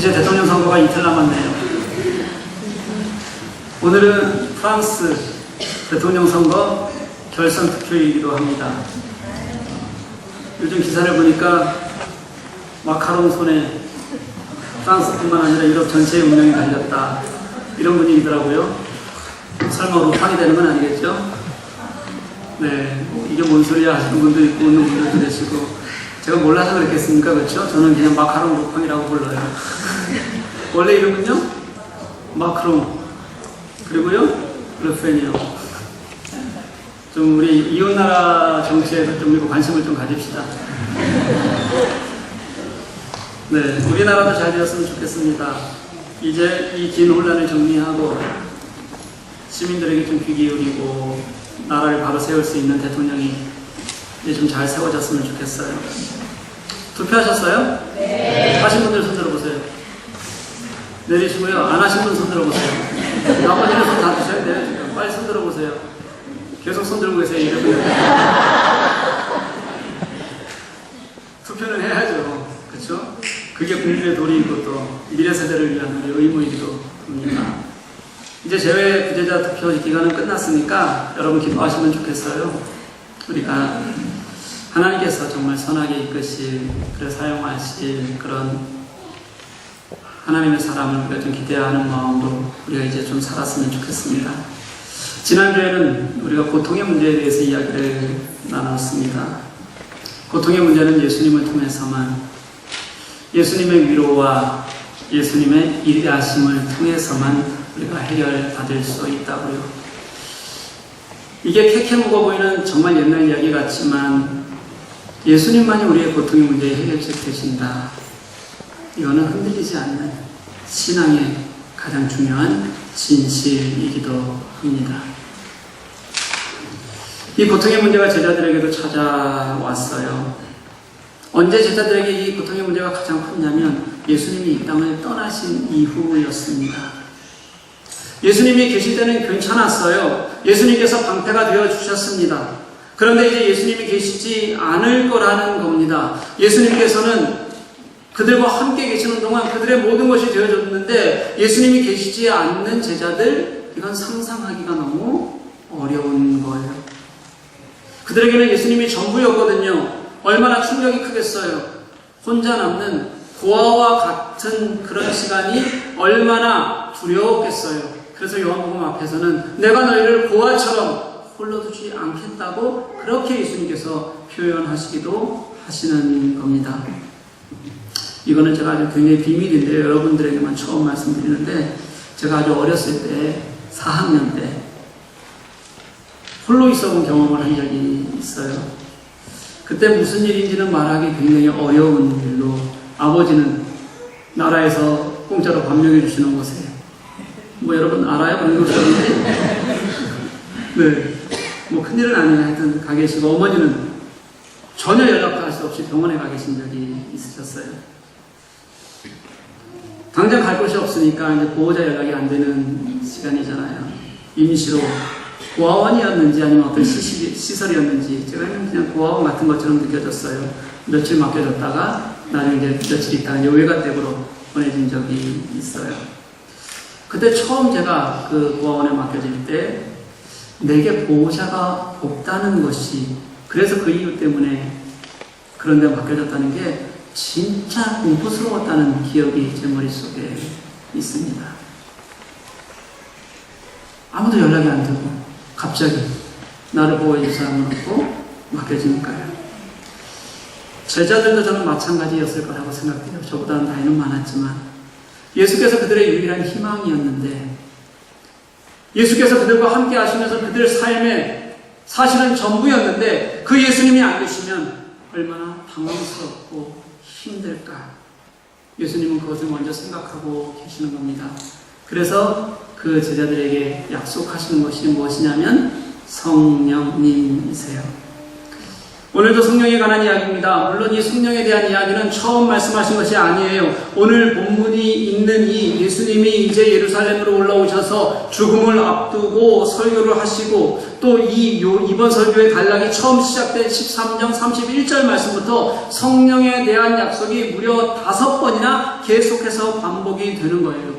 이제 대통령 선거가 이틀 남았네요. 오늘은 프랑스 대통령 선거 결선 투표이기도 합니다. 요즘 기사를 보니까 마카롱 손에 프랑스뿐만 아니라 유럽 전체의 운명이 달렸다, 이런 분위기더라고요. 설마 루팡이 되는 건 아니겠죠? 네, 이게 뭔 소리야 하시는 분도 있고 웃는 분들도 계시고, 제가 몰라서 그랬겠습니까? 그렇죠? 저는 그냥 마카롱 루팡이라고 불러요. 원래 이름은요? 마크롱, 그리고요? 르펜이요. 좀 우리 이웃나라 정치에도 좀 관심을 좀 가집시다. 네, 우리나라도 잘 되었으면 좋겠습니다. 이제 이 긴 혼란을 정리하고 시민들에게 좀 귀 기울이고 나라를 바로 세울 수 있는 대통령이 이제 좀 잘 세워졌으면 좋겠어요. 투표하셨어요? 네. 하신 분들 손 들어보세요. 내리시고요. 안 하신 분 손 들어보세요. 나머지는 손 다 드셔야 돼요. 지금 빨리 손 들어보세요. 계속 손 들고 계세요. 이러면 투표는 해야죠. 그렇죠? 그게 국민의 도리이고 또 미래 세대를 위한 우리 의무이기도 합니다. 이제 재외 부재자 투표 기간은 끝났으니까 여러분 기뻐하시면 좋겠어요. 우리가 하나님께서 정말 선하게 이끄실, 그래 사용하실 그런 하나님의 사람을 우리가 좀 기대하는 마음으로 우리가 이제 좀 살았으면 좋겠습니다. 지난주에는 우리가 고통의 문제에 대해서 이야기를 나눴습니다. 고통의 문제는 예수님을 통해서만, 예수님의 위로와 예수님의 일하심을 통해서만 우리가 해결받을 수 있다고요. 이게 캐캐 무거워 보이는 정말 옛날 이야기 같지만 예수님만이 우리의 고통의 문제의 해결책 되신다. 이거는 흔들리지 않는 신앙의 가장 중요한 진실이기도 합니다. 이 고통의 문제가 제자들에게도 찾아왔어요. 언제 제자들에게 이 고통의 문제가 가장 컸냐면 예수님이 이 땅을 떠나신 이후였습니다. 예수님이 계실 때는 괜찮았어요. 예수님께서 방패가 되어주셨습니다. 그런데 이제 예수님이 계시지 않을 거라는 겁니다. 예수님께서는 그들과 함께 계시는 동안 그들의 모든 것이 되어졌는데 예수님이 계시지 않는 제자들, 이건 상상하기가 너무 어려운 거예요. 그들에게는 예수님이 전부였거든요. 얼마나 충격이 크겠어요. 혼자 남는 고아와 같은 그런 시간이 얼마나 두려웠겠어요. 그래서 요한복음 앞에서는 내가 너희를 고아처럼 홀로 두지 않겠다고 그렇게 예수님께서 표현하시기도 하시는 겁니다. 이거는 제가 아주 굉장히 비밀인데 여러분들에게만 처음 말씀드리는데, 제가 아주 어렸을 때 4학년 때 홀로 있어 본 경험을 한 적이 있어요. 그때 무슨 일인지는 말하기 굉장히 어려운 일로, 아버지는 나라에서 공짜로 밥 먹여주시는 곳에, 뭐 여러분 알아요? 그런 거 없었는데 네, 뭐 큰일은 아니에요. 하여튼 가 계시고, 어머니는 전혀 연락할 수 없이 병원에 가 계신 적이 있으셨어요. 당장 갈 곳이 없으니까 이제 보호자 연락이 안 되는 시간이잖아요. 임시로 고아원이었는지 아니면 어떤 시설이었는지, 제가 그냥 고아원 같은 것처럼 느껴졌어요. 며칠 맡겨졌다가 나중에 이제 며칠 있다가 이제 외가댁으로 보내진 적이 있어요. 그때 처음 제가 그 고아원에 맡겨질 때 내게 보호자가 없다는 것이, 그래서 그 이유 때문에 그런 데 맡겨졌다는 게 진짜 공포스러웠다는 기억이 제 머릿속에 있습니다. 아무도 연락이 안 되고 갑자기 나를 보호해줄 사람은 없고 맡겨지니까요. 제자들도 저는 마찬가지였을 거라고 생각해요. 저보다는 나이는 많았지만 예수께서 그들의 유일한 희망이었는데, 예수께서 그들과 함께 하시면서 그들 삶의 사실은 전부였는데 그 예수님이 안 계시면 얼마나 당황스럽고 힘들까. 예수님은 그것을 먼저 생각하고 계시는 겁니다. 그래서 그 제자들에게 약속하시는 것이 무엇이냐면 성령님이세요. 오늘도 성령에 관한 이야기입니다. 물론 이 성령에 대한 이야기는 처음 말씀하신 것이 아니에요. 오늘 본문이 있는 이 예수님이 이제 예루살렘으로 올라오셔서 죽음을 앞두고 설교를 하시고 또 이번 설교의 단락이 처음 시작된 13장 31절 말씀부터 성령에 대한 약속이 무려 5번이나 계속해서 반복이 되는 거예요.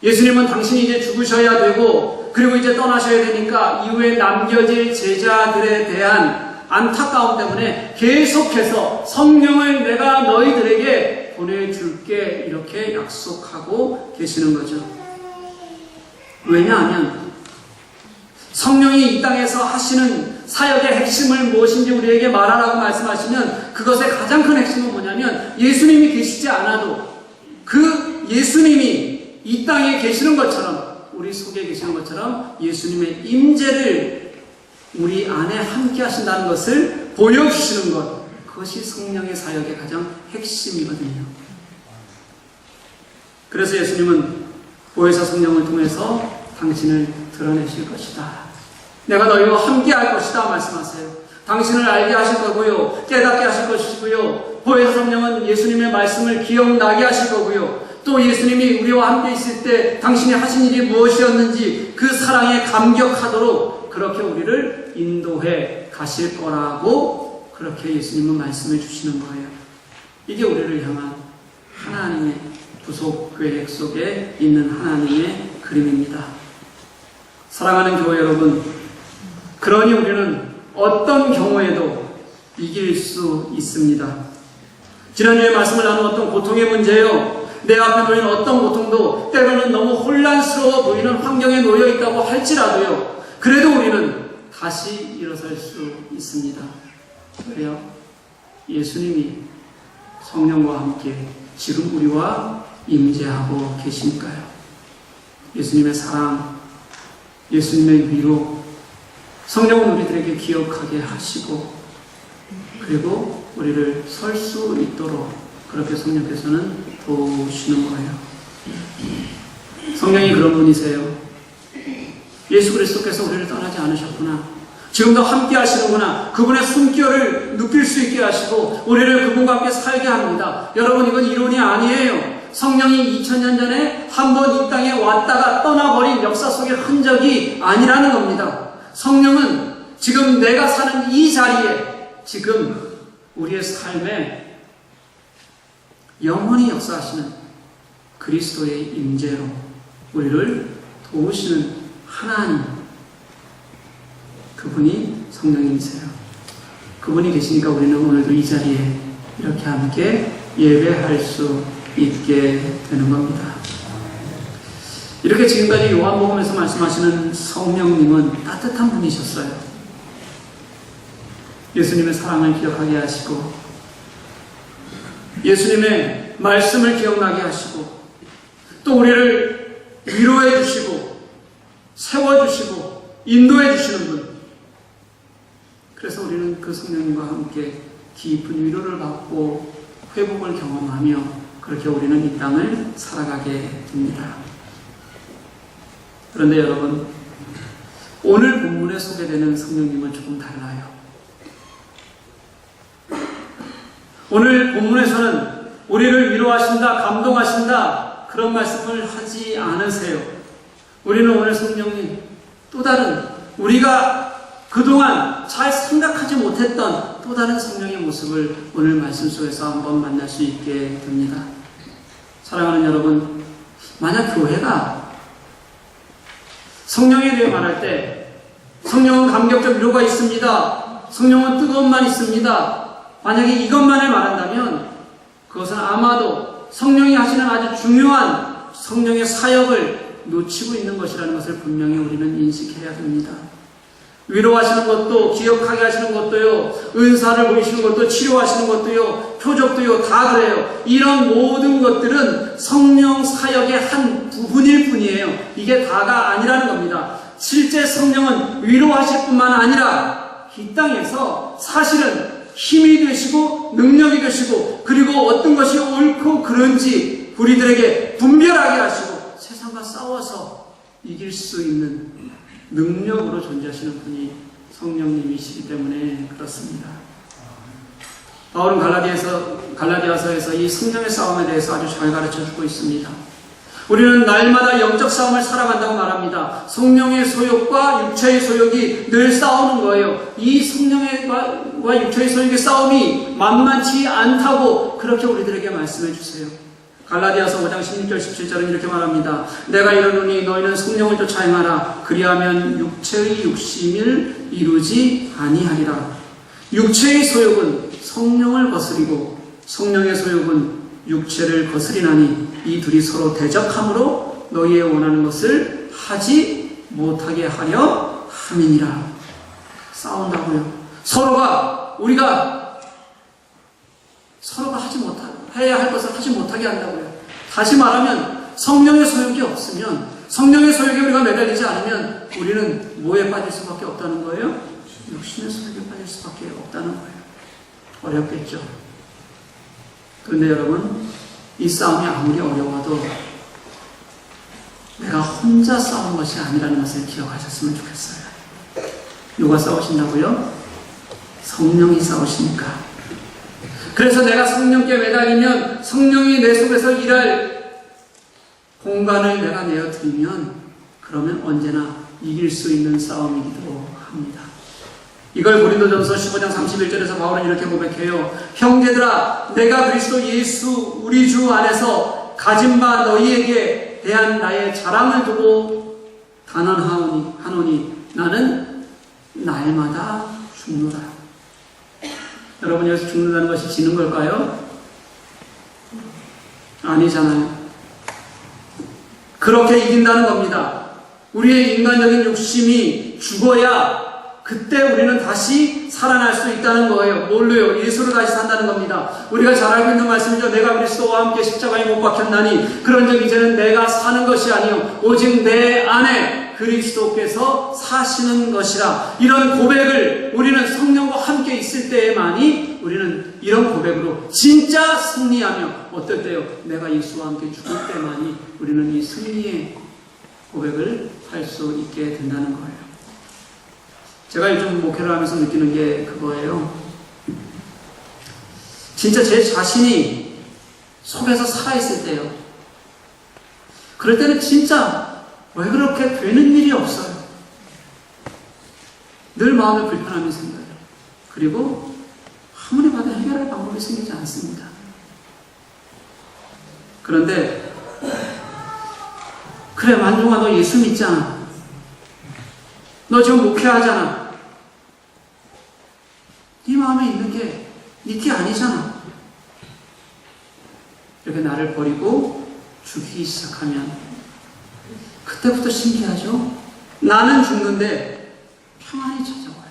예수님은 당신이 이제 죽으셔야 되고 그리고 이제 떠나셔야 되니까 이후에 남겨질 제자들에 대한 안타까움 때문에 계속해서 성령을 내가 너희들에게 보내줄게 이렇게 약속하고 계시는 거죠. 왜냐하면 성령이 이 땅에서 하시는 사역의 핵심을 무엇인지 우리에게 말하라고 말씀하시면 그것의 가장 큰 핵심은 뭐냐면 예수님이 계시지 않아도 그 예수님이 이 땅에 계시는 것처럼 우리 속에 계시는 것처럼 예수님의 임재를 우리 안에 함께 하신다는 것을 보여주시는 것, 그것이 성령의 사역의 가장 핵심이거든요. 그래서 예수님은 보혜사 성령을 통해서 당신을 드러내실 것이다. 내가 너희와 함께 할 것이다 말씀하세요. 당신을 알게 하실 거고요. 깨닫게 하실 것이고요. 보혜사 성령은 예수님의 말씀을 기억나게 하실 거고요. 또 예수님이 우리와 함께 있을 때 당신이 하신 일이 무엇이었는지 그 사랑에 감격하도록 그렇게 우리를 인도해 가실 거라고 그렇게 예수님은 말씀해 주시는 거예요. 이게 우리를 향한 하나님의 구속 계획 속에 있는 하나님의 그림입니다. 사랑하는 교회 여러분, 그러니 우리는 어떤 경우에도 이길 수 있습니다. 지난주에 말씀을 나누었던 고통의 문제요. 내 앞에 놓인 어떤 고통도 때로는 너무 혼란스러워 보이는 환경에 놓여 있다고 할지라도요. 그래도 우리는 다시 일어설 수 있습니다. 왜요? 예수님이 성령과 함께 지금 우리와 임재하고 계시니까요. 예수님의 사랑, 예수님의 위로, 성령은 우리들에게 기억하게 하시고 그리고 우리를 설 수 있도록 그렇게 성령께서는 도우시는 거예요. 성령이 그런 분이세요. 예수 그리스도께서 우리를 떠나지 않으셨구나. 지금도 함께 하시는구나. 그분의 숨결을 느낄 수 있게 하시고 우리를 그분과 함께 살게 합니다. 여러분, 이건 이론이 아니에요. 성령이 2000년 전에 한 번 이 땅에 왔다가 떠나버린 역사 속의 흔적이 아니라는 겁니다. 성령은 지금 내가 사는 이 자리에 지금 우리의 삶에 영원히 역사하시는 그리스도의 임재로 우리를 도우시는 하나님, 그분이 성령님이세요. 그분이 계시니까 우리는 오늘도 이 자리에 이렇게 함께 예배할 수 있게 되는 겁니다. 이렇게 지금까지 요한복음에서 말씀하시는 성령님은 따뜻한 분이셨어요. 예수님의 사랑을 기억하게 하시고 예수님의 말씀을 기억나게 하시고 또 우리를 위로해 주시고 세워주시고 인도해 주시는 분. 그래서 우리는 그 성령님과 함께 깊은 위로를 받고 회복을 경험하며 그렇게 우리는 이 땅을 살아가게 됩니다. 그런데 여러분, 오늘 본문에 소개되는 성령님은 조금 달라요. 오늘 본문에서는 우리를 위로하신다, 감동하신다 그런 말씀을 하지 않으세요. 우리는 오늘 성령님 또 다른 우리가 그동안 잘 생각하지 못했던 또 다른 성령의 모습을 오늘 말씀 속에서 한번 만날 수 있게 됩니다. 사랑하는 여러분, 만약 교회가 성령에 대해 말할 때 성령은 감격적 위로가 있습니다. 성령은 뜨거움만 있습니다. 만약에 이것만을 말한다면 그것은 아마도 성령이 하시는 아주 중요한 성령의 사역을 놓치고 있는 것이라는 것을 분명히 우리는 인식해야 됩니다. 위로하시는 것도, 기억하게 하시는 것도요, 은사를 보이시는 것도, 치료하시는 것도요, 표적도요, 다 그래요. 이런 모든 것들은 성령 사역의 한 부분일 뿐이에요. 이게 다가 아니라는 겁니다. 실제 성령은 위로하실 뿐만 아니라 이 땅에서 사실은 힘이 되시고 능력이 되시고 그리고 어떤 것이 옳고 그른지 우리들에게 분별하게 하시고 세상과 싸워서 이길 수 있는 능력으로 존재하시는 분이 성령님이시기 때문에 그렇습니다. 바울은 갈라디아서에서 이 성령의 싸움에 대해서 아주 잘 가르쳐주고 있습니다. 우리는 날마다 영적 싸움을 살아간다고 말합니다. 성령의 소욕과 육체의 소욕이 늘 싸우는 거예요. 이 성령과 육체의 소욕의 싸움이 만만치 않다고 그렇게 우리들에게 말씀해 주세요. 갈라디아서 5장 16절 17절은 이렇게 말합니다. 내가 이르노니 너희는 성령을 쫓아 행하라. 그리하면 육체의 욕심을 이루지 아니하리라. 육체의 소욕은 성령을 거스리고 성령의 소욕은 육체를 거스리나니 이 둘이 서로 대적함으로 너희의 원하는 것을 하지 못하게 하려 함이니라. 싸운다고요. 우리가 해야 할 것을 하지 못하게 한다고요. 다시 말하면 성령의 소욕이 없으면, 성령의 소욕에 우리가 매달리지 않으면 우리는 뭐에 빠질 수밖에 없다는 거예요? 욕심의 소욕에 빠질 수밖에 없다는 거예요. 어렵겠죠. 그런데 여러분, 이 싸움이 아무리 어려워도 내가 혼자 싸우는 것이 아니라는 것을 기억하셨으면 좋겠어요. 누가 싸우신다고요? 성령이 싸우시니까. 그래서 내가 성령께 매달리면 성령이 내 속에서 일할 공간을 내가 내어드리면 그러면 언제나 이길 수 있는 싸움이기도 합니다. 이걸 고린도전서 15장 31절에서 바울은 이렇게 고백해요. 형제들아, 내가 그리스도 예수 우리 주 안에서 가진 바 너희에게 대한 나의 자랑을 두고 단언하노니 나는 날마다 죽노라. 여러분, 여기서 죽는다는 것이 지는 걸까요? 아니잖아요. 그렇게 이긴다는 겁니다. 우리의 인간적인 욕심이 죽어야 그때 우리는 다시 살아날 수 있다는 거예요. 뭘로요? 예수로 다시 산다는 겁니다. 우리가 잘 알고 있는 말씀이죠. 내가 그리스도와 함께 십자가에 못 박혔나니 그런즉 이제는 내가 사는 것이 아니요 오직 내 안에 그리스도께서 사시는 것이라. 이런 고백을 우리는 성령과 함께 있을 때에만이 우리는 이런 고백으로 진짜 승리하며, 어떨 때요? 내가 예수와 함께 죽을 때만이 우리는 이 승리의 고백을 할 수 있게 된다는 거예요. 제가 요즘 목회를 하면서 느끼는 게 그거예요. 진짜 제 자신이 속에서 살아있을 때요. 그럴 때는 진짜 왜 그렇게 되는 일이 없어요. 늘 마음에 불편함이 생겨요. 그리고 아무리 봐도 해결할 방법이 생기지 않습니다. 그런데 그래, 만종아, 너 예수 믿잖아. 너 지금 목회하잖아. 네 마음에 있는 게 네 티 아니잖아. 이렇게 나를 버리고 죽이기 시작하면 그때부터 신기하죠? 나는 죽는데 평안이 찾아와요.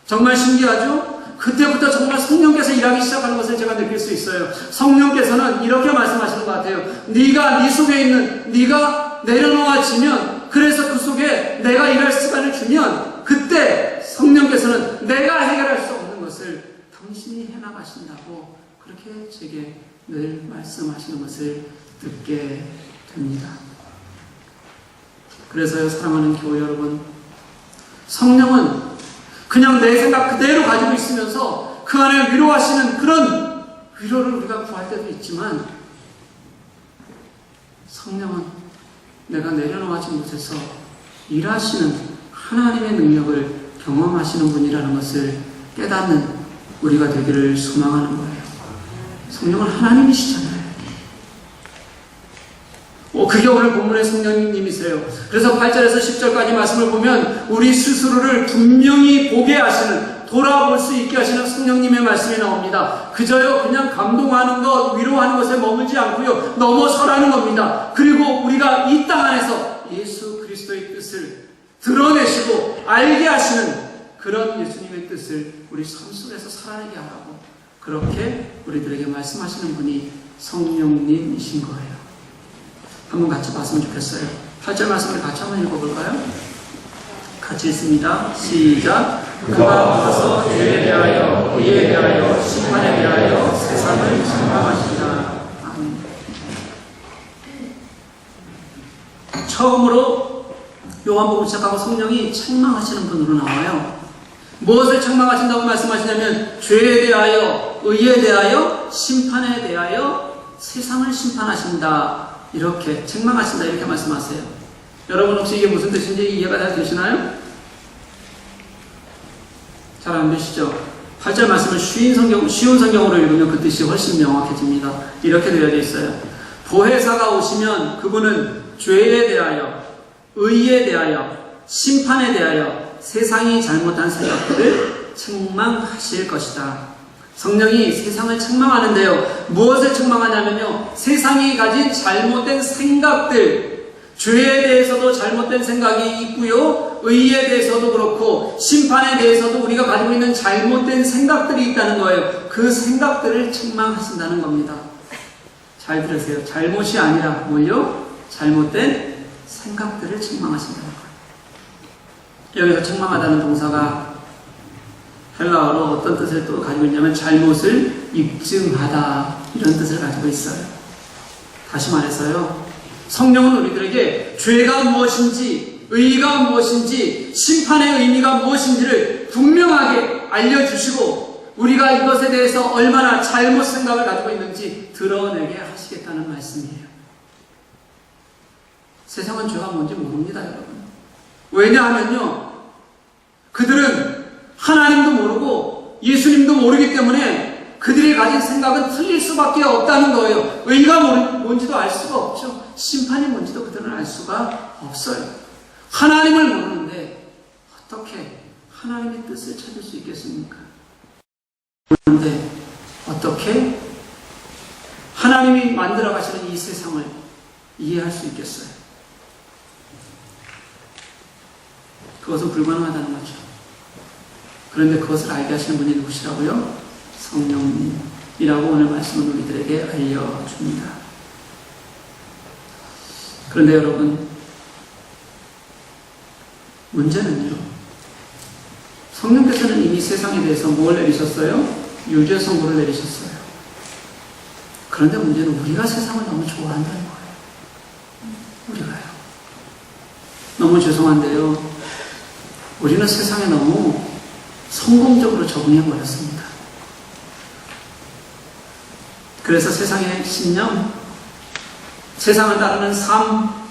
정말 신기하죠? 그때부터 정말 성령께서 일하기 시작하는 것을 제가 느낄 수 있어요. 성령께서는 이렇게 말씀하시는 것 같아요. 네가 네 속에 있는, 네가 내려놓아지면, 그래서 그 속에 내가 일할 시간을 주면 그때 성령께서는 내가 해결할 수 없는 것을 당신이 해나가신다고 그렇게 제게 늘 말씀하시는 것을 듣게 됩니다. 그래서요, 사랑하는 교회 여러분, 성령은 그냥 내 생각 그대로 가지고 있으면서 그 안에 위로하시는 그런 위로를 우리가 구할 때도 있지만, 성령은 내가 내려놓아진 곳에서 일하시는 하나님의 능력을 경험하시는 분이라는 것을 깨닫는 우리가 되기를 소망하는 거예요. 성령은 하나님이시잖아요. 그게 오늘 본문의 성령님이세요. 그래서 8절에서 10절까지 말씀을 보면 우리 스스로를 분명히 보게 하시는, 돌아볼 수 있게 하시는 성령님의 말씀이 나옵니다. 그저요 그냥 감동하는 것, 위로하는 것에 머물지 않고요, 넘어서라는 겁니다. 그리고 우리가 이 땅 안에서 예수 그리스도의 뜻을 드러내시고 알게 하시는 그런 예수님의 뜻을 우리 삶 속에서 살아내게 하라고 그렇게 우리들에게 말씀하시는 분이 성령님이신 거예요. 한번 같이 봤으면 좋겠어요. 8절 말씀을 같이 한번 읽어볼까요? 같이 읽습니다. 시작. 그가 와서 죄에 대하여, 의에 대하여, 심판에 대하여 세상을 책망하시다. 아멘. 처음으로 요한복음 시작하고 성령이 책망하시는 분으로 나와요. 무엇을 책망하신다고 말씀하시냐면 죄에 대하여, 의에 대하여, 심판에 대하여 세상을 심판하신다. 이렇게 책망하신다. 이렇게 말씀하세요. 여러분 혹시 이게 무슨 뜻인지 이해가 잘 되시나요? 잘 안 되시죠? 8절 말씀을 쉬운 성경으로 읽으면 그 뜻이 훨씬 명확해집니다. 이렇게 되어져 있어요. 보혜사가 오시면 그분은 죄에 대하여, 의에 대하여, 심판에 대하여 세상이 잘못한 생각들을 책망하실 것이다. 성령이 세상을 책망하는데요. 무엇을 책망하냐면요. 세상이 가진 잘못된 생각들, 죄에 대해서도 잘못된 생각이 있고요. 의에 대해서도 그렇고 심판에 대해서도 우리가 가지고 있는 잘못된 생각들이 있다는 거예요. 그 생각들을 책망하신다는 겁니다. 잘 들으세요. 잘못이 아니라 뭘요? 잘못된 생각들을 책망하신다는 거예요. 여기서 책망하다는 동사가 헬라어로 어떤 뜻을 또 가지고 있냐면 잘못을 입증하다 이런 뜻을 가지고 있어요. 다시 말해서요. 성령은 우리들에게 죄가 무엇인지 의의가 무엇인지 심판의 의미가 무엇인지를 분명하게 알려주시고 우리가 이것에 대해서 얼마나 잘못 생각을 가지고 있는지 드러내게 하시겠다는 말씀이에요. 세상은 죄가 뭔지 모릅니다, 여러분. 왜냐하면요, 그들은 하나님도 모르고 예수님도 모르기 때문에 그들이 가진 생각은 틀릴 수밖에 없다는 거예요. 의의가 뭔지도 알 수가 없죠. 심판이 뭔지도 그들은 알 수가 없어요. 하나님을 모르는데 어떻게 하나님의 뜻을 찾을 수 있겠습니까? 그런데 어떻게 하나님이 만들어 가시는 이 세상을 이해할 수 있겠어요? 그것은 불가능하다는 거죠. 그런데 그것을 알게 하시는 분이 누구시라고요? 성령님이라고 오늘 말씀은 우리들에게 알려줍니다. 그런데 여러분, 문제는요, 성령께서는 이미 세상에 대해서 뭘 내리셨어요? 유죄 선고를 내리셨어요. 그런데 문제는 우리가 세상을 너무 좋아한다는 거예요. 우리가요. 너무 죄송한데요, 우리는 세상에 너무 성공적으로 적응해버렸습니다. 그래서 세상의 신념, 세상을 따르는 삶,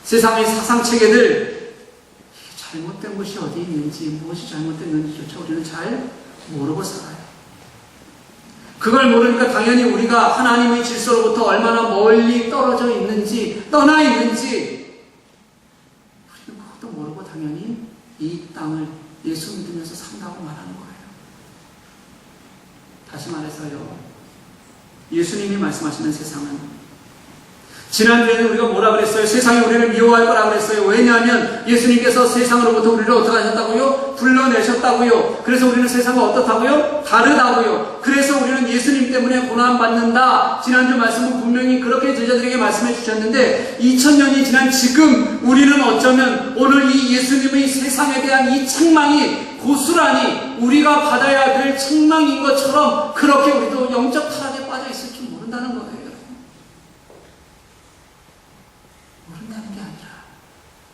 세상의 사상체계들, 잘못된 것이 어디 있는지, 무엇이 잘못됐는지조차 우리는 잘 모르고 살아요. 그걸 모르니까 당연히 우리가 하나님의 질서로부터 얼마나 멀리 떨어져 있는지, 떠나 있는지, 우리는 그것도 모르고 당연히 이 땅을 예수 믿으면서 산다고 말하는 거예요. 다시 말해서요, 예수님이 말씀하시는 세상은, 지난주에는 우리가 뭐라 그랬어요? 세상이 우리를 미워할 거라 그랬어요. 왜냐하면 예수님께서 세상으로부터 우리를 어떻게 하셨다고요? 불러내셨다고요. 그래서 우리는 세상과 어떻다고요? 다르다고요. 그래서 우리는 예수님 때문에 고난받는다. 지난주 말씀은 분명히 그렇게 제자들에게 말씀해 주셨는데 2000년이 지난 지금 우리는 어쩌면 오늘 이 예수님의 세상에 대한 이 책망이 고스란히 우리가 받아야 될 책망인 것처럼 그렇게 우리도 영적 타락에 빠져 있을 줄 모른다는 거예요. 모른다는 게 아니라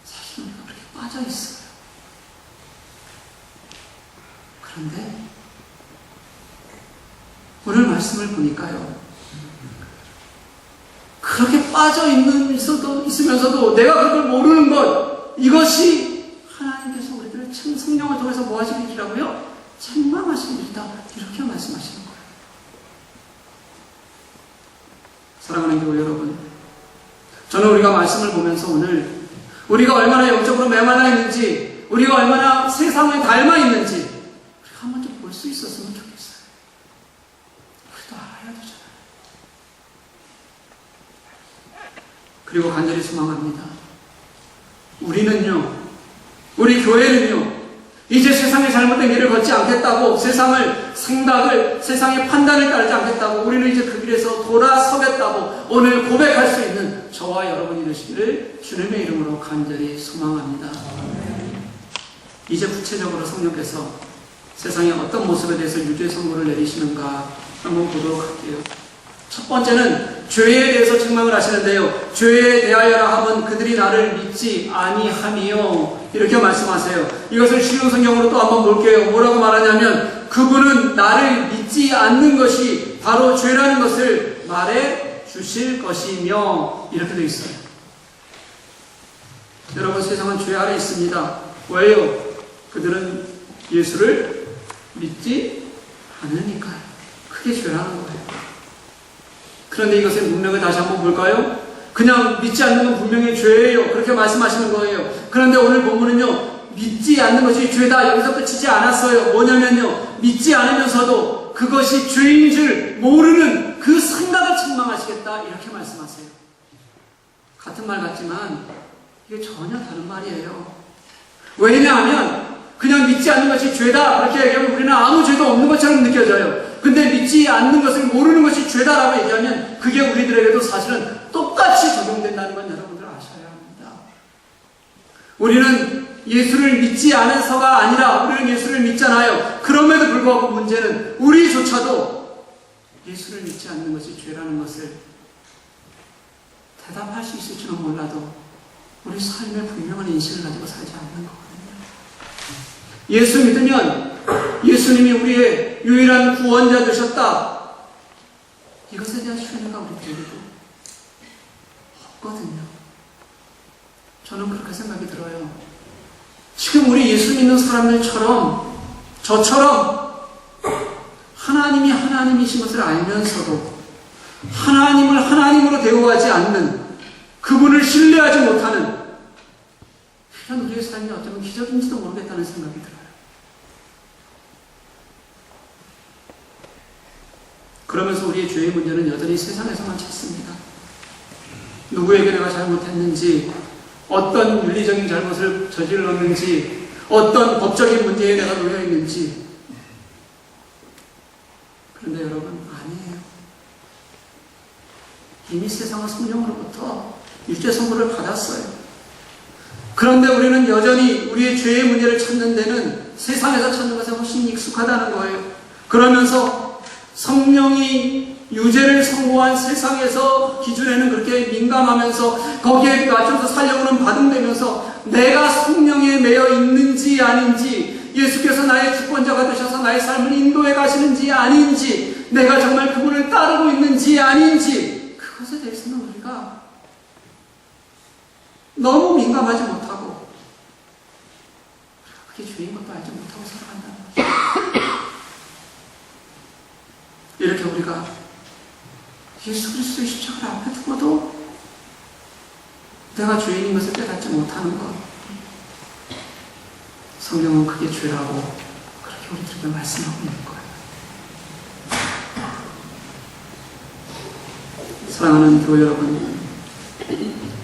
사실 우리가 그렇게 빠져 있어요. 그런데 오늘 말씀을 보니까요, 그렇게 빠져 있으면서도 내가 그걸 모르는 것, 이것이 하나님께서 우리들을 성령을 통해서 뭐 하시는 일이라고요? 책망하시는 일이다. 이렇게 말씀하시는 거예요. 사랑하는 교회 여러분, 저는 우리가 말씀을 보면서 오늘 우리가 얼마나 영적으로 메말라 있는지, 우리가 얼마나 세상에 닮아 있는지 우리가 한번 좀 볼 수 있었으면 좋겠어요. 우리도 알아야 되잖아요. 그리고 간절히 소망합니다. 우리는요, 우리 교회는요, 이제 세상의 잘못된 길을 걷지 않겠다고, 세상을, 생각을, 세상의 판단을 따르지 않겠다고, 우리는 이제 그 길에서 돌아서겠다고 오늘 고백할 수 있는 저와 여러분이 되시기를 주님의 이름으로 간절히 소망합니다. 이제 구체적으로 성령께서 세상의 어떤 모습에 대해서 유죄 선고를 내리시는가 한번 보도록 할게요. 첫 번째는 죄에 대해서 책망을 하시는데요. 죄에 대하여라 함은 그들이 나를 믿지 아니하며 이렇게 말씀하세요. 이것을 쉬운 성경으로 또 한번 볼게요. 뭐라고 말하냐면 그분은 나를 믿지 않는 것이 바로 죄라는 것을 말해 주실 것이며 이렇게 되어 있어요. 여러분, 세상은 죄 아래 있습니다. 왜요? 그들은 예수를 믿지 않으니까요. 그게 죄라는 거예요. 그런데 이것의 문맥을 다시 한번 볼까요? 그냥 믿지 않는 건 분명히 죄예요. 그렇게 말씀하시는 거예요. 그런데 오늘 본문은요, 믿지 않는 것이 죄다. 여기서 끝이지 않았어요. 뭐냐면요, 믿지 않으면서도 그것이 죄인 줄 모르는 그 생각을 책망하시겠다. 이렇게 말씀하세요. 같은 말 같지만 이게 전혀 다른 말이에요. 왜냐하면 그냥 믿지 않는 것이 죄다. 그렇게 얘기하면 우리는 아무 죄도 없는 것처럼 느껴져요. 근데 믿지 않는 것을 모르는 것이 죄다라고 얘기하면 그게 우리들에게도 사실은 똑같이 적용된다는 건 여러분들 아셔야 합니다. 우리는 예수를 믿지 않아서가 아니라 우리는 예수를 믿잖아요. 그럼에도 불구하고 문제는 우리조차도 예수를 믿지 않는 것이 죄라는 것을 대답할 수 있을지는 몰라도 우리 삶의 분명한 인식을 가지고 살지 않는 거거든요. 예수 믿으면 예수님이 우리의 유일한 구원자 되셨다. 이것에 대한 신뢰가 우리들에게도 없거든요. 저는 그렇게 생각이 들어요. 지금 우리 예수 믿는 사람들처럼 저처럼 하나님이 하나님이신 것을 알면서도 하나님을 하나님으로 대우하지 않는, 그분을 신뢰하지 못하는 이런 우리의 삶이 어쩌면 기적인지도 모르겠다는 생각이 들어요. 그러면서 우리의 죄의 문제는 여전히 세상에서만 찾습니다. 누구에게 내가 잘못했는지, 어떤 윤리적인 잘못을 저질렀는지, 어떤 법적인 문제에 내가 놓여있는지. 그런데 여러분, 아니에요. 이미 세상은 성령으로부터 유죄 선고를 받았어요. 그런데 우리는 여전히 우리의 죄의 문제를 찾는 데는 세상에서 찾는 것에 훨씬 익숙하다는 거예요. 그러면서 성령이 유죄를 선고한 세상에서 기준에는 그렇게 민감하면서 거기에 맞춰서 살려고는 반응되면서 내가 성령에 매여 있는지 아닌지, 예수께서 나의 주권자가 되셔서 나의 삶을 인도해 가시는지 아닌지, 내가 정말 그분을 따르고 있는지 아닌지, 그것에 대해서는 우리가 너무 민감하지 못하고 그게 죄인 것도 알지 못하고 살아간다는 거죠. 이렇게 우리가 예수 그리스도의 십자가를 앞에 두고도 내가 죄인인 것을 깨닫지 못하는 것, 성경은 그게 죄라고 그렇게 우리들에게 말씀하고 있는 거예요. 사랑하는 교회 여러분,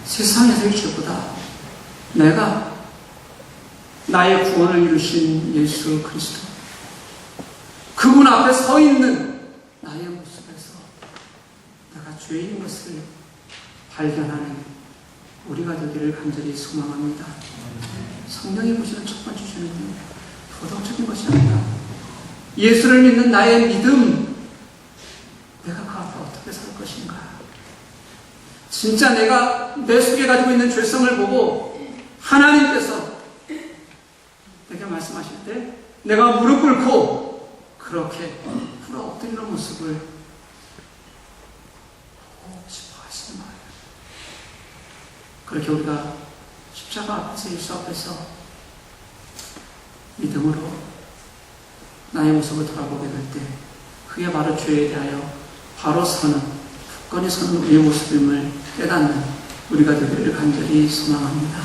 세상에서의 죄보다 내가 나의 구원을 이루신 예수 그리스도, 그분 앞에 서 있는 나의 모습에서 내가 죄인 것을 발견하는 우리가 되기를 간절히 소망합니다. 성령이 보시는 첫 번째 죄는 도덕적인 것이 아니라 예수를 믿는 나의 믿음, 내가 그 앞에 어떻게 살 것인가. 진짜 내가 내 속에 가지고 있는 죄성을 보고 하나님께서 내게 말씀하실 때 내가 무릎 꿇고 그렇게 풀어 엎드리는 모습을 보고 싶어 하시는 거예요. 그렇게 우리가 십자가 앞에서, 예수 앞에서 믿음으로 나의 모습을 돌아보게 될 때 그게 바로 죄에 대하여 바로 서는, 굳건히 서는 우리의 모습임을 깨닫는 우리가 되기를 간절히 소망합니다.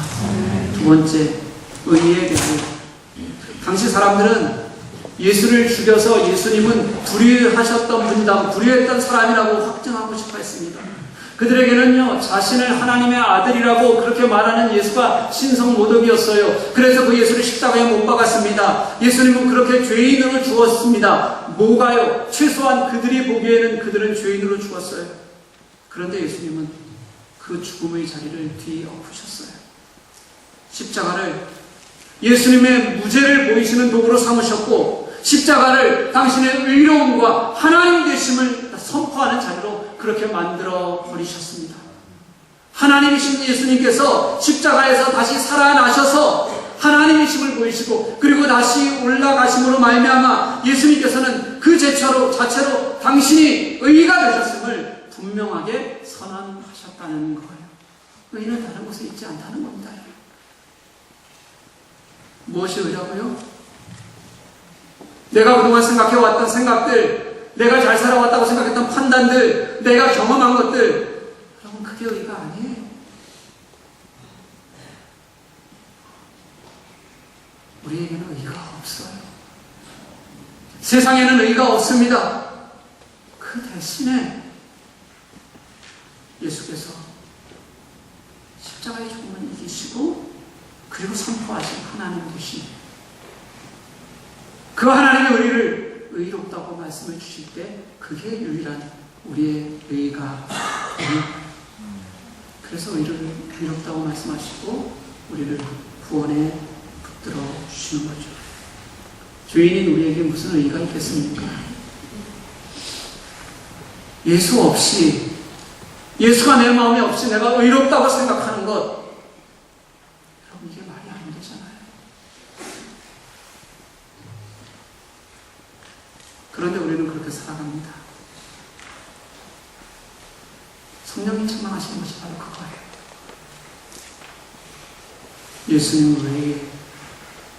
두 번째, 의의 대고. 당시 사람들은 예수를 죽여서 예수님은 불의하셨던 분이다, 불의했던 사람이라고 확정하고 싶어 했습니다. 그들에게는요, 자신을 하나님의 아들이라고 그렇게 말하는 예수가 신성모독이었어요. 그래서 그 예수를 십자가에 못 박았습니다. 예수님은 그렇게 죄인으로 죽었습니다. 뭐가요? 최소한 그들이 보기에는 그들은 죄인으로 죽었어요. 그런데 예수님은 그 죽음의 자리를 뒤엎으셨어요. 십자가를 예수님의 무죄를 보이시는 도구로 삼으셨고, 십자가를 당신의 의로움과 하나님 되심을 선포하는 자리로 그렇게 만들어 버리셨습니다. 하나님이신 예수님께서 십자가에서 다시 살아나셔서 하나님이심을 보이시고 그리고 다시 올라가심으로 말미암아 예수님께서는 그 자체로 당신이 의가 되셨음을 분명하게 선언하셨다는 거예요. 의는 다른 곳에 있지 않다는 겁니다. 무엇이 의라고요? 내가 그동안 생각해왔던 생각들, 내가 잘 살아왔다고 생각했던 판단들, 내가 경험한 것들, 여러분 그게 의가 아니에요. 우리에게는 의가 없어요. 세상에는 의가 없습니다. 그 대신에 예수께서 십자가의 죽음을 이기시고 그리고 선포하신 하나님 되신 그 하나님의 우리를 의롭다고 말씀을 주실 때 그게 유일한 우리의 의가 그래서 우리를 의롭다고 말씀하시고 우리를 구원에 붙들어 주시는 거죠. 주인인 우리에게 무슨 의가 있겠습니까? 예수 없이, 예수가 내 마음에 없이 내가 의롭다고 생각하는 것, 여러분 이게 말이 안 되잖아요. 그런데 우리는 그렇게 살아갑니다. 성령이 책망하시는 것이 바로 그거예요. 예수님 외에,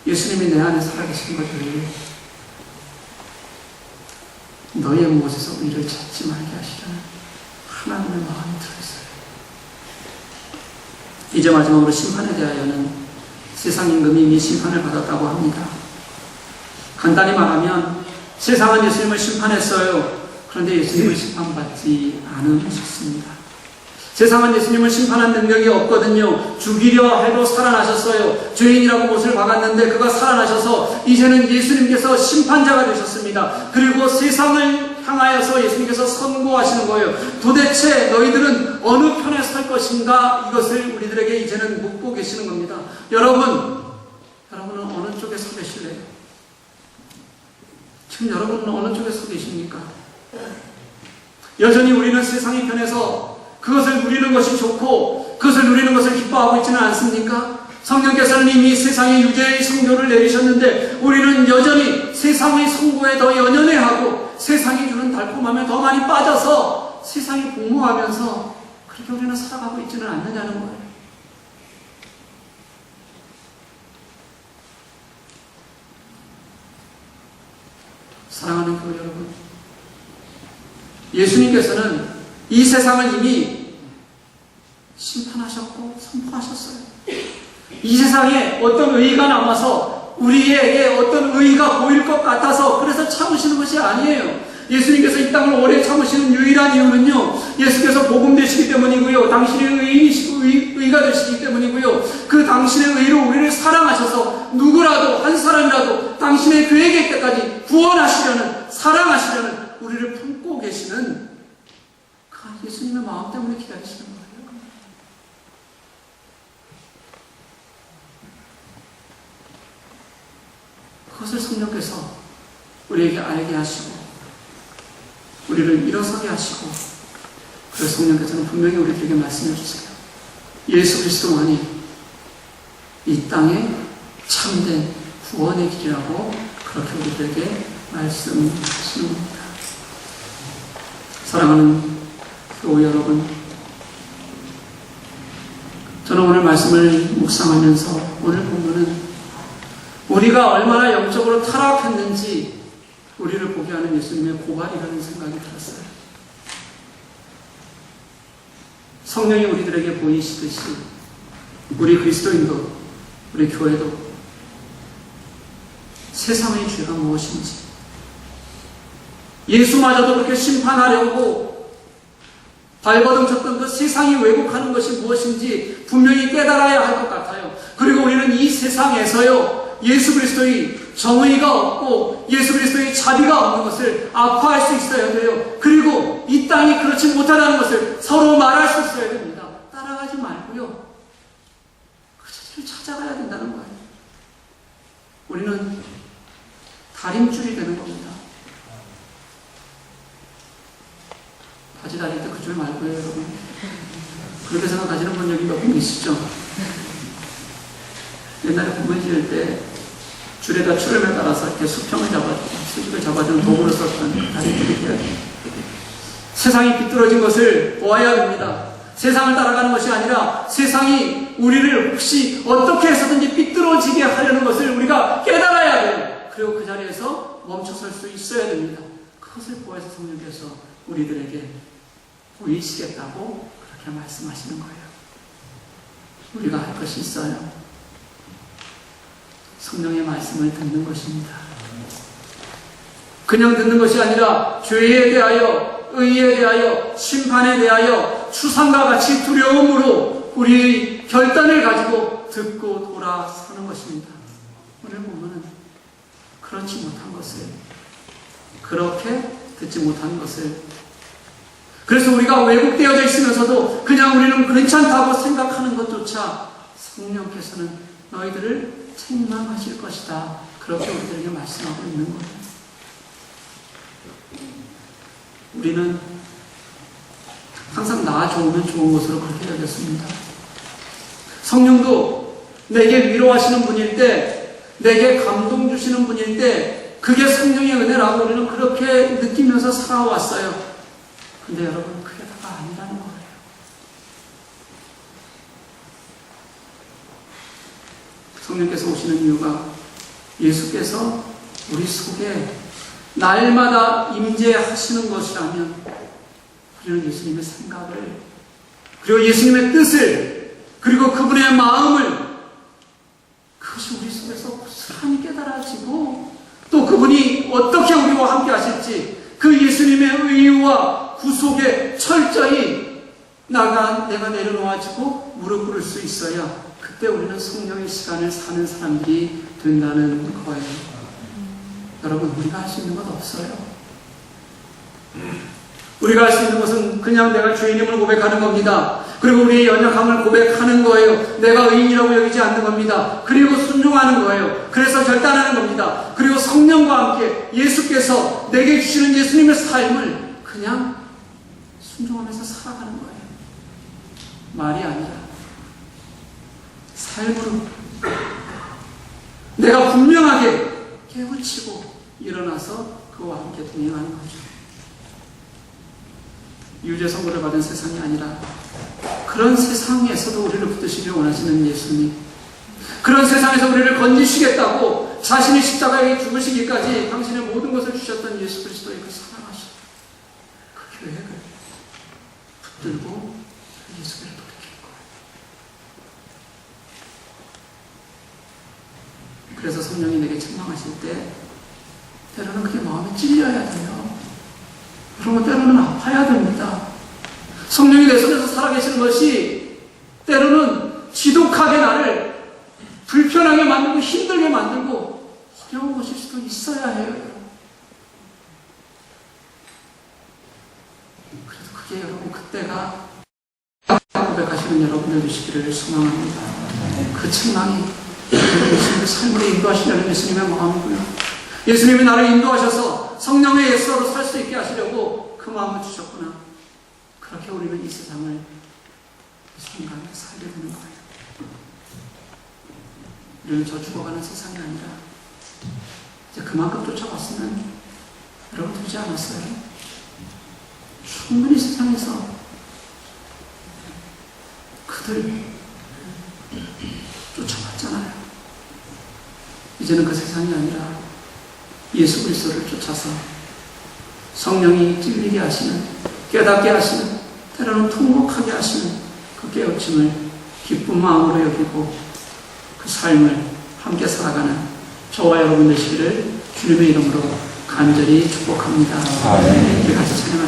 예수님이 내 안에 살아계신 것 외에 너의 무엇에서 의를 찾지 말게 하시라는 하나님의 마음이 들어있어요. 이제 마지막으로 심판에 대하여는 세상 임금이 이미 심판을 받았다고 합니다. 간단히 말하면 세상은 예수님을 심판했어요. 그런데 예수님을 심판받지 않으셨습니다. 세상은 예수님을 심판한 능력이 없거든요. 죽이려 해도 살아나셨어요. 죄인이라고 못을 박았는데 그가 살아나셔서 이제는 예수님께서 심판자가 되셨습니다. 그리고 세상을 향하여서 예수님께서 선고하시는 거예요. 도대체 너희들은 어느 편에 설 것인가? 이것을 우리들에게 이제는 묻고 계시는 겁니다. 여러분은 어느 쪽에 서 계실래요? 지금 여러분은 어느 쪽에 서 계십니까? 여전히 우리는 세상의 편에서 그것을 누리는 것이 좋고 그것을 누리는 것을 기뻐하고 있지는 않습니까? 성령께서는 이미 세상의 유죄의 선고를 내리셨는데 우리는 여전히 세상의 선고에 더 연연해하고 세상이 주는 달콤함에 더 많이 빠져서 세상이 복무하면서 그렇게 우리는 살아가고 있지는 않느냐는 거예요. 사랑하는 교회 여러분, 예수님께서는 이 세상을 이미 심판하셨고 선포하셨어요. 이 세상에 어떤 의의가 남아서 우리에게 어떤 의의가 보일 것 같아서 그래서 참으시는 것이 아니에요. 예수님께서 이 땅을 오래 참으시는 유일한 이유는요, 예수께서 복음 되시기 때문이고요, 당신의 의인이시고 의가 되시기 때문이고요, 그 당신의 의로 우리를 사랑하셔서 누구라도 한 사람이라도 당신의 계획의 때까지 구원하시려는, 사랑하시려는 우리를 품고 계시는 예수님의 마음 때문에 기다리시는 거예요. 그것을 성령께서 우리에게 알게 하시고 우리를 일어서게 하시고, 그래서 성령께서는 분명히 우리들에게 말씀해 주세요. 예수 그리스도만이 이 땅에 참된 구원의 길이라고 그렇게 우리들에게 말씀하시는 겁니다. 사랑하는 교회 여러분, 저는 오늘 말씀을 묵상하면서 오늘 본문은 우리가 얼마나 영적으로 타락했는지 우리를 보게 하는 예수님의 고발이라는 생각이 들었어요. 성령이 우리들에게 보이시듯이 우리 그리스도인도 우리 교회도 세상의 죄가 무엇인지, 예수마저도 그렇게 심판하려고 발버둥 쳤던 그 세상이 왜곡하는 것이 무엇인지 분명히 깨달아야 할 것 같아요. 그리고 우리는 이 세상에서요, 예수 그리스도의 정의가 없고 예수 그리스도의 자비가 없는 것을 아파할 수 있어야 돼요. 그리고 이 땅이 그렇지 못하다는 것을 서로 말할 수 있어야 됩니다. 따라가지 말고요, 그 자체를 찾아가야 된다는 거예요. 우리는 다림줄이 되는 겁니다. 바지 다릴 때 그 줄 말고요, 여러분. 그렇게 생각하시는 분 여기 몇 분 계시죠? 옛날에 건물 지을 때 줄에다 추름에 따라서 이렇게 수평을 수직을 잡아주는 도구를 썼던 다리들이에요. 세상이 비뚤어진 것을 보아야 됩니다. 세상을 따라가는 것이 아니라 세상이 우리를 혹시 어떻게 해서든지 삐뚤어지게 하려는 것을 우리가 깨달아야 돼요. 그리고 그 자리에서 멈춰설 수 있어야 됩니다. 그것을 보아서 성령께서 우리들에게 보이시겠다고 그렇게 말씀하시는 거예요. 우리가 할 것이 있어요. 성령의 말씀을 듣는 것입니다. 그냥 듣는 것이 아니라 죄에 대하여, 의에 대하여, 심판에 대하여 추상과 같이 두려움으로 우리의 결단을 가지고 듣고 돌아서는 것입니다. 오늘 보면은 그렇지 못한 것을, 그렇게 듣지 못한 것을, 그래서 우리가 왜곡되어져 있으면서도 그냥 우리는 괜찮다고 생각하는 것조차 성령께서는 너희들을 책망하실 것이다. 그렇게 우리들에게 말씀하고 있는 거예요. 우리는 항상 나 좋으면 좋은 것으로 그렇게 여겼습니다. 성령도 내게 위로하시는 분일 때, 내게 감동 주시는 분일 때, 그게 성령의 은혜라고 우리는 그렇게 느끼면서 살아왔어요. 근데 여러분, 그게 다가 아니라는 거예요. 성령께서 오시는 이유가 예수께서 우리 속에 날마다 임재하시는 것이라면 우리는 예수님의 생각을, 그리고 예수님의 뜻을, 그리고 그분의 마음을, 그것이 우리 속에서 고스란히 깨달아지고 또 그분이 어떻게 우리와 함께 하실지 그 예수님의 의와 구속에 철저히 내가 내려놓아지고 무릎 꿇을 수 있어야 그때 우리는 성령의 시간을 사는 사람들이 된다는 거예요. 여러분, 우리가 할 수 있는 것 없어요. 우리가 할 수 있는 것은 그냥 내가 죄인임을 고백하는 겁니다. 그리고 우리의 연약함을 고백하는 거예요. 내가 의인이라고 여기지 않는 겁니다. 그리고 순종하는 거예요. 그래서 결단하는 겁니다. 그리고 성령과 함께 예수께서 내게 주시는 예수님의 삶을 그냥 순종하면서 살아가는 거예요. 말이 아니라 삶으로 내가 분명하게 깨우치고 일어나서 그와 함께 동행하는 거죠. 유죄 선고를 받은 세상이 아니라 그런 세상에서도 우리를 붙드시길 원하시는 예수님, 그런 세상에서 우리를 건지시겠다고 자신이 십자가에 죽으시기까지 당신의 모든 것을 주셨던 예수 그리스도의 그 사랑하신 그 계획을 붙들고 예수를 돌이킬 거예요. 그래서 성령이 내게 책망하실 때 때로는 그게 마음에 찔려야 돼요. 그러면 때로는 아파야 됩니다. 성령이 내 속에서 살아계시는 것이 때로는 지독하게 나를 불편하게 만들고 힘들게 만들고 어려운 것일 수도 있어야 해요. 그래도 그게 여러분 그때가 고백하시는 여러분들 되시기를 소망합니다. 그 책망이 예수님의 삶으로 인도하시려는 예수님의 마음이고요. 예수님이 나를 인도하셔서 성령의 예수로 살 수 있게 하시려고 그 마음을 주셨구나. 그렇게 우리는 이 세상을 예수님과 함께 살게 되는 거예요. 우리는 저 죽어가는 세상이 아니라 이제 그만큼 쫓아갔으면 여러분 되지 않았어요? 충분히 세상에서 그들 쫓아갔잖아요. 이제는 그 세상이 아니라 예수 그리스도를 쫓아서 성령이 찔리게 하시는, 깨닫게 하시는, 때로는 통곡하게 하시는 그 깨우침을 기쁜 마음으로 여기고 그 삶을 함께 살아가는 저와 여러분 되시기를 주님의 이름으로 간절히 축복합니다. 우리 같이 찬양합니다.